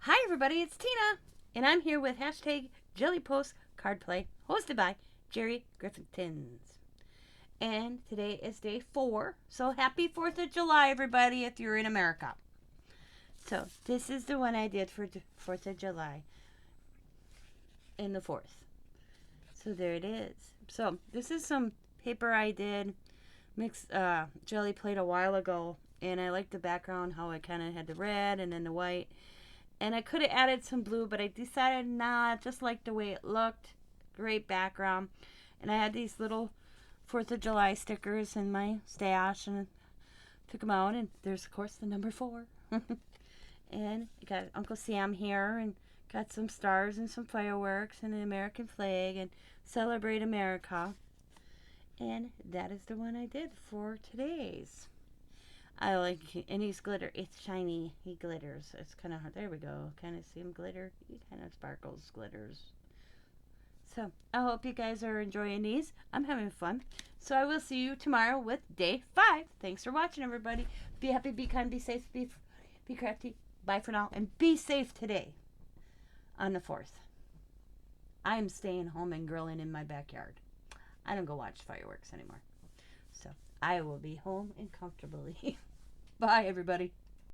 Hi everybody, it's Tina, and I'm here with hashtag JellyPost Card Play, hosted by Jerry Griffithins. And today is day 4, so happy 4th of July everybody if you're in America. So this is the one I did for 4th of July in the 4th. So there it is. So this is some paper I did, mixed jelly plate a while ago, and I like the background, how it kind of had the red and then the white. And I could have added some blue, but I decided nah, just like the way it looked. Great background. And I had these little 4th of July stickers in my stash and took them out. And there's, of course, the number 4. And I got Uncle Sam here and got some stars and some fireworks and an American flag and Celebrate America. And that is the one I did for today's. I like, and he's glitter. It's shiny. He glitters. It's kind of hard. There we go. Kind of see him glitter. He kind of sparkles, glitters. So I hope you guys are enjoying these. I'm having fun. So I will see you tomorrow with day 5. Thanks for watching, everybody. Be happy, be kind, be safe, be crafty. Bye for now, and be safe today on the 4th. I am staying home and grilling in my backyard. I don't go watch fireworks anymore. So I will be home and comfortably. Bye, everybody.